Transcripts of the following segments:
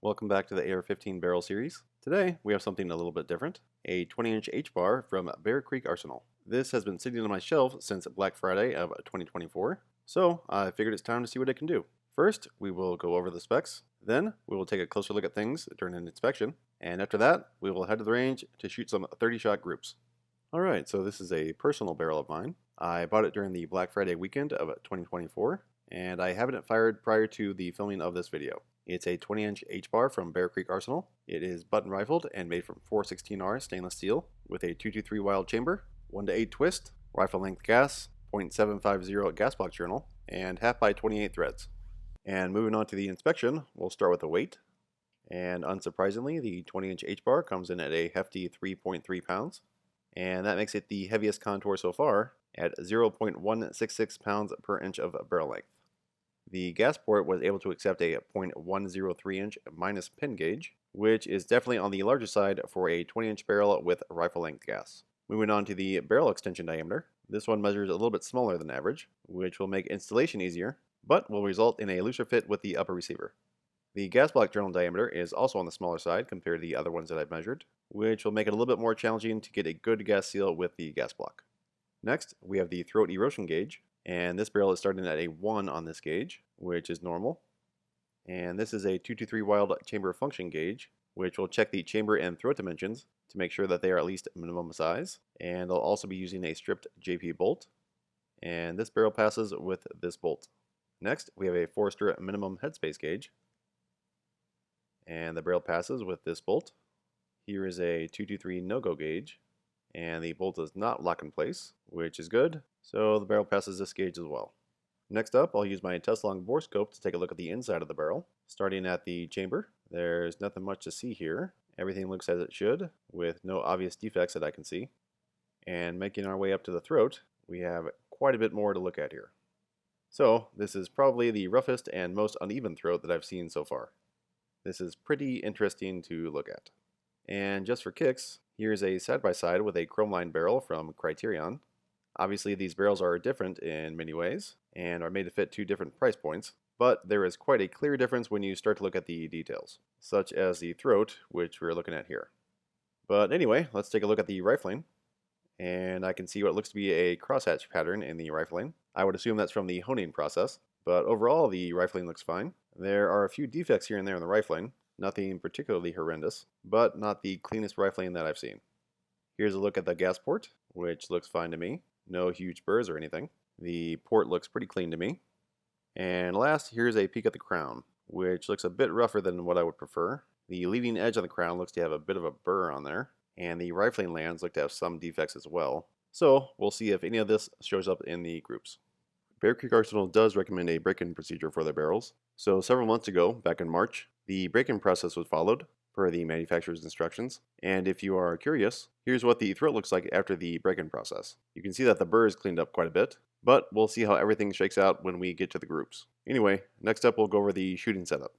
Welcome back to the AR-15 barrel series. Today we have something a little bit different, a 20-inch HBAR from Bear Creek Arsenal. This has been sitting on my shelf since Black Friday of 2024, so I figured it's time to see what it can do. First, we will go over the specs, then we will take a closer look at things during an inspection, and after that, we will head to the range to shoot some 30-shot groups. Alright, so this is a personal barrel of mine. I bought it during the Black Friday weekend of 2024, and I haven't it fired prior to the filming of this video. It's a 20-inch HBAR from Bear Creek Arsenal. It is button rifled and made from 416R stainless steel with a 223 wild chamber, 1:8 twist, rifle length gas, .750 gas block journal, and half by 28 threads. And moving on to the inspection, we'll start with the weight. And unsurprisingly, the 20-inch HBAR comes in at a hefty 3.3 pounds. And that makes it the heaviest contour so far at 0.166 pounds per inch of barrel length. The gas port was able to accept a .103 inch minus pin gauge, which is definitely on the larger side for a 20-inch barrel with rifle length gas. Moving on to the barrel extension diameter, this one measures a little bit smaller than average, which will make installation easier, but will result in a looser fit with the upper receiver. The gas block journal diameter is also on the smaller side compared to the other ones that I've measured, which will make it a little bit more challenging to get a good gas seal with the gas block. Next, we have the throat erosion gauge, and this barrel is starting at a 1 on this gauge, which is normal. And this is a 223 wild chamber function gauge, which will check the chamber and throat dimensions to make sure that they are at least minimum size. And I'll also be using a stripped JP bolt. And this barrel passes with this bolt. Next, we have a Forester minimum headspace gauge. And the barrel passes with this bolt. Here is a 223 no-go gauge. And the bolt does not lock in place, which is good, so the barrel passes this gauge as well. Next up, I'll use my Teslong Borescope to take a look at the inside of the barrel. Starting at the chamber, there's nothing much to see here. Everything looks as it should, with no obvious defects that I can see. And making our way up to the throat, we have quite a bit more to look at here. So, this is probably the roughest and most uneven throat that I've seen so far. This is pretty interesting to look at. And just for kicks, here's a side-by-side with a chrome-lined barrel from Criterion. Obviously these barrels are different in many ways, and are made to fit two different price points, but there is quite a clear difference when you start to look at the details, such as the throat, which we're looking at here. But anyway, let's take a look at the rifling, and I can see what looks to be a crosshatch pattern in the rifling. I would assume that's from the honing process, but overall the rifling looks fine. There are a few defects here and there in the rifling, nothing particularly horrendous, but not the cleanest rifling that I've seen. Here's a look at the gas port, which looks fine to me. No huge burrs or anything. The port looks pretty clean to me. And last, here's a peek at the crown, which looks a bit rougher than what I would prefer. The leading edge of the crown looks to have a bit of a burr on there, and the rifling lands look to have some defects as well. So we'll see if any of this shows up in the groups. Bear Creek Arsenal does recommend a break-in procedure for their barrels. So several months ago, back in March, the break-in process was followed per the manufacturer's instructions. And if you are curious, here's what the throat looks like after the break-in process. You can see that the burr is cleaned up quite a bit, but we'll see how everything shakes out when we get to the groups. Anyway, next up we'll go over the shooting setup.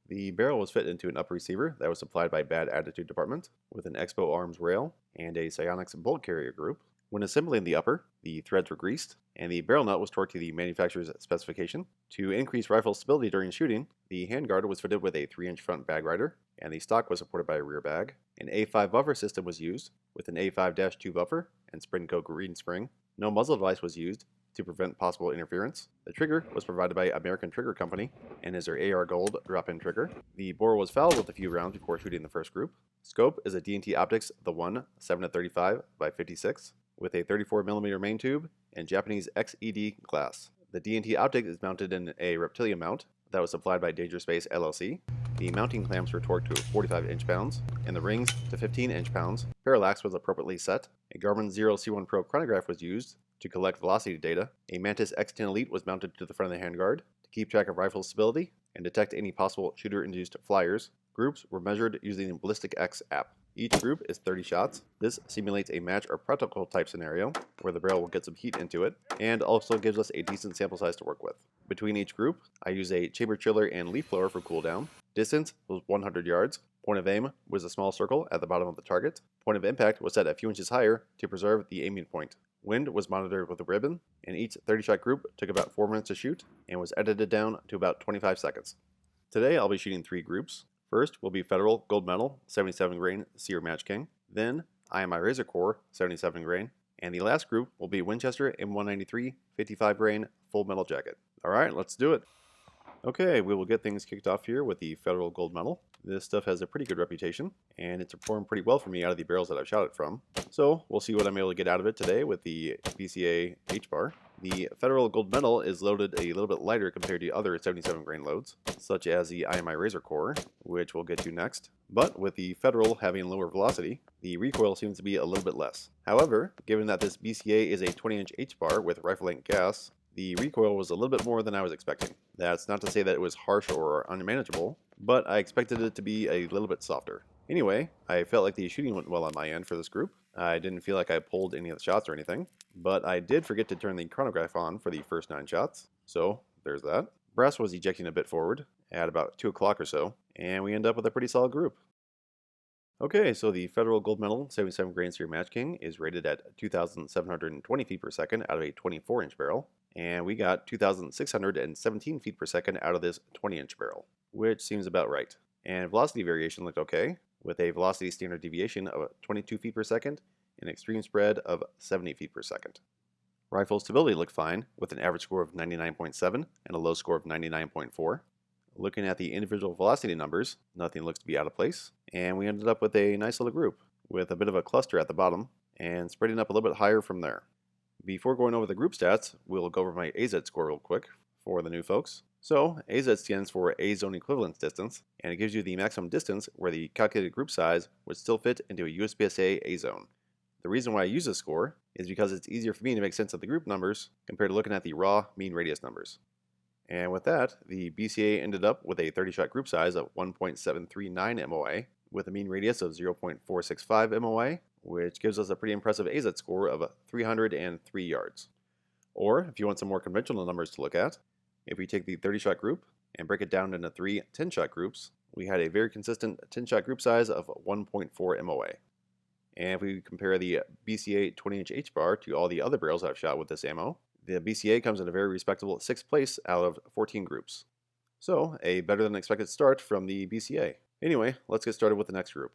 The barrel was fit into an upper receiver that was supplied by Bad Attitude Department with an Expo Arms rail and a Psionics bolt carrier group. When assembling the upper, the threads were greased, and the barrel nut was torqued to the manufacturer's specification. To increase rifle stability during shooting, the handguard was fitted with a 3-inch front bag rider, and the stock was supported by a rear bag. An A5 buffer system was used, with an A5-2 buffer and Sprinco green spring. No muzzle device was used to prevent possible interference. The trigger was provided by American Trigger Company, and is their AR Gold drop-in trigger. The bore was fouled with a few rounds before shooting the first group. Scope is a D&T Optics The One 7-35 by 56. With a 34mm main tube and Japanese XED glass. The D&T optic is mounted in a reptilian mount that was supplied by Danger Space LLC. The mounting clamps were torqued to 45 inch-pounds, and the rings to 15 inch-pounds. Parallax was appropriately set. A Garmin Zero C1 Pro chronograph was used to collect velocity data. A Mantis X10 Elite was mounted to the front of the handguard to keep track of rifle stability and detect any possible shooter-induced flyers. Groups were measured using the Ballistic X app. Each group is 30 shots. This simulates a match or practical type scenario where the barrel will get some heat into it, and also gives us a decent sample size to work with. Between each group, I use a chamber chiller and leaf blower for cooldown. Distance was 100 yards. Point of aim was a small circle at the bottom of the target. Point of impact was set a few inches higher to preserve the aiming point. Wind was monitored with a ribbon, and each 30-shot group took about 4 minutes to shoot and was edited down to about 25 seconds. Today I'll be shooting 3 groups. First will be Federal Gold Medal 77 grain Sear Match King, then IMI Razor Core 77 grain, and the last group will be Winchester M193 55 grain Full Metal Jacket. Alright, let's do it. Okay, we will get things kicked off here with the Federal Gold Medal. This stuff has a pretty good reputation, and it's performed pretty well for me out of the barrels that I've shot it from. So, we'll see what I'm able to get out of it today with the BCA HBAR. The Federal Gold Medal is loaded a little bit lighter compared to other 77 grain loads, such as the IMI Razor Core, which we'll get to next. But with the Federal having lower velocity, the recoil seems to be a little bit less. However, given that this BCA is a 20-inch HBAR with rifle length gas, the recoil was a little bit more than I was expecting. That's not to say that it was harsh or unmanageable, but I expected it to be a little bit softer. Anyway, I felt like the shooting went well on my end for this group. I didn't feel like I pulled any of the shots or anything, but I did forget to turn the chronograph on for the first 9 shots, so there's that. Brass was ejecting a bit forward at about 2 o'clock or so, and we end up with a pretty solid group. Okay, so the Federal Gold Medal 77 grain Sear Match King is rated at 2,720 feet per second out of a 24-inch barrel, and we got 2,617 feet per second out of this 20-inch barrel, which seems about right. And velocity variation looked okay, with a velocity standard deviation of 22 feet per second and extreme spread of 70 feet per second. Rifle stability looked fine, with an average score of 99.7 and a low score of 99.4. Looking at the individual velocity numbers, nothing looks to be out of place, and we ended up with a nice little group, with a bit of a cluster at the bottom, and spreading up a little bit higher from there. Before going over the group stats, we'll go over my A-ZED score real quick for the new folks. So, A-ZED stands for A Zone Equivalence Distance, and it gives you the maximum distance where the calculated group size would still fit into a USPSA A-Zone. The reason why I use this score is because it's easier for me to make sense of the group numbers compared to looking at the raw mean radius numbers. And with that, the BCA ended up with a 30-shot group size of 1.739 MOA, with a mean radius of 0.465 MOA, which gives us a pretty impressive A-ZED score of 303 yards. Or, if you want some more conventional numbers to look at, if we take the 30-shot group and break it down into 3 10-shot groups, we had a very consistent 10-shot group size of 1.4 MOA. And if we compare the BCA 20-inch HBAR to all the other barrels I've shot with this ammo, the BCA comes in a very respectable 6th place out of 14 groups. So, a better than expected start from the BCA. Anyway, let's get started with the next group.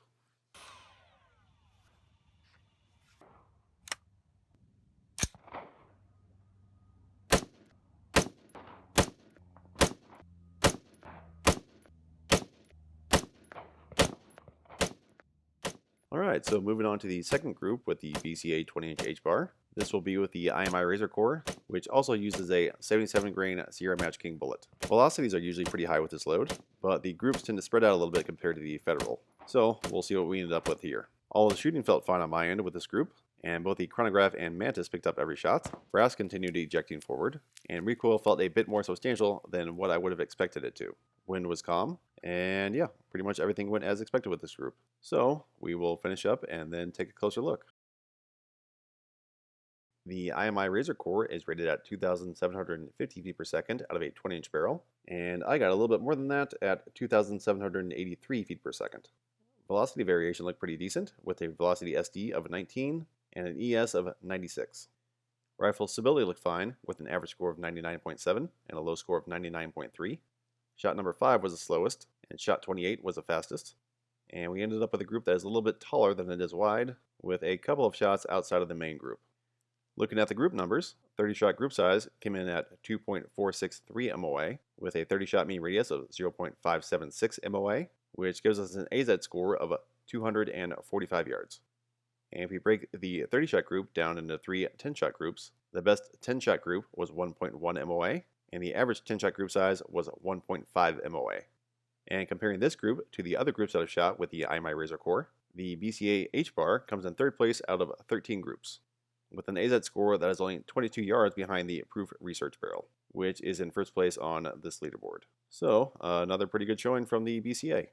Alright, so moving on to the second group with the BCA 20-inch HBAR. This will be with the IMI Razor Core, which also uses a 77 grain Sierra Match King bullet. Velocities are usually pretty high with this load, but the groups tend to spread out a little bit compared to the Federal. So we'll see what we ended up with here. All the shooting felt fine on my end with this group, and both the chronograph and mantis picked up every shot. Brass continued ejecting forward, and recoil felt a bit more substantial than what I would have expected it to. Wind was calm, and yeah, pretty much everything went as expected with this group. So we will finish up and then take a closer look. The IMI Razor Core is rated at 2,750 feet per second out of a 20-inch barrel, and I got a little bit more than that at 2,783 feet per second. Velocity variation looked pretty decent, with a velocity SD of 19 and an ES of 96. Rifle stability looked fine, with an average score of 99.7 and a low score of 99.3. Shot number 5 was the slowest, and shot 28 was the fastest. And we ended up with a group that is a little bit taller than it is wide, with a couple of shots outside of the main group. Looking at the group numbers, 30-shot group size came in at 2.463 MOA, with a 30-shot mean radius of 0.576 MOA, which gives us an A-ZED score of 245 yards. And if we break the 30-shot group down into 3 10-shot groups, the best 10-shot group was 1.1 MOA, and the average 10-shot group size was 1.5 MOA. And comparing this group to the other groups that I've shot with the IMI Razor Core, the BCA HBAR comes in 3rd place out of 13 groups, with an A-ZED score that is only 22 yards behind the Proof Research barrel, which is in 1st place on this leaderboard. So, another pretty good showing from the BCA.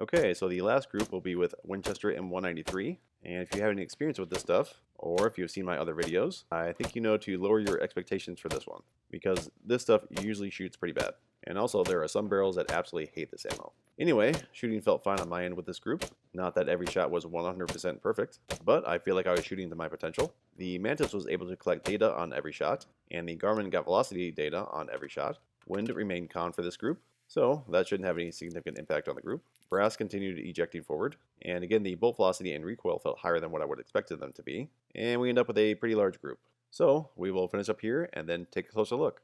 Okay, so the last group will be with Winchester M193. And if you have any experience with this stuff, or if you've seen my other videos, I think you know to lower your expectations for this one, because this stuff usually shoots pretty bad. And also, there are some barrels that absolutely hate this ammo. Anyway, shooting felt fine on my end with this group. Not that every shot was 100% perfect, but I feel like I was shooting to my potential. The Mantis was able to collect data on every shot, and the Garmin got velocity data on every shot. Wind remained calm for this group, so that shouldn't have any significant impact on the group. Brass continued ejecting forward, and again the bolt velocity and recoil felt higher than what I would have expected them to be, and we end up with a pretty large group. So we will finish up here and then take a closer look.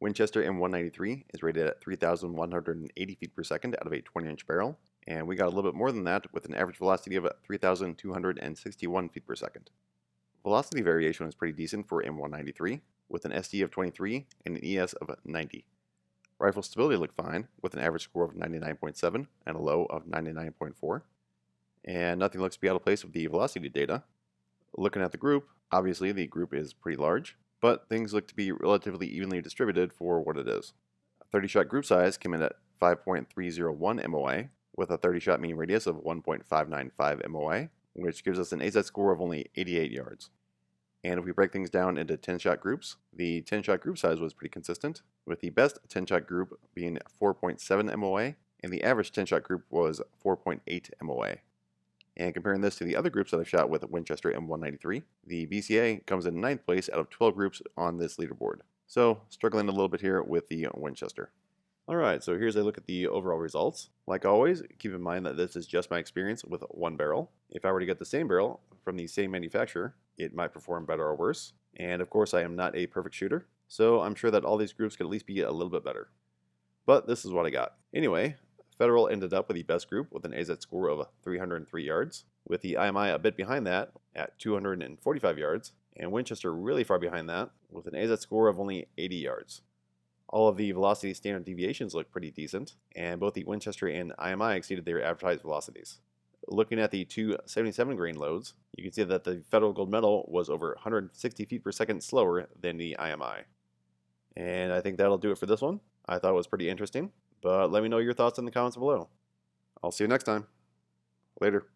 Winchester M193 is rated at 3,180 feet per second out of a 20-inch barrel, and we got a little bit more than that with an average velocity of 3,261 feet per second. Velocity variation is pretty decent for M193, with an SD of 23 and an ES of 90. Rifle stability looked fine, with an average score of 99.7 and a low of 99.4. And nothing looks to be out of place with the velocity data. Looking at the group, obviously the group is pretty large, but things look to be relatively evenly distributed for what it is. A 30-shot group size came in at 5.301 MOA, with a 30-shot mean radius of 1.595 MOA, which gives us an A-ZED score of only 88 yards. And if we break things down into 10-shot groups, the 10-shot group size was pretty consistent, with the best 10-shot group being 4.7 MOA, and the average 10-shot group was 4.8 MOA. And comparing this to the other groups that I've shot with Winchester M193, the BCA comes in 9th place out of 12 groups on this leaderboard. So, struggling a little bit here with the Winchester. Alright, so here's a look at the overall results. Like always, keep in mind that this is just my experience with one barrel. If I were to get the same barrel from the same manufacturer, it might perform better or worse. And of course, I am not a perfect shooter, so I'm sure that all these groups could at least be a little bit better. But this is what I got. Anyway, Federal ended up with the best group with an A-ZED score of 303 yards, with the IMI a bit behind that at 245 yards, and Winchester really far behind that with an A-ZED score of only 80 yards. All of the velocity standard deviations look pretty decent, and both the Winchester and IMI exceeded their advertised velocities. Looking at the two 77 grain loads, you can see that the Federal Gold Medal was over 160 feet per second slower than the IMI. And I think that'll do it for this one. I thought it was pretty interesting, but let me know your thoughts in the comments below. I'll see you next time. Later.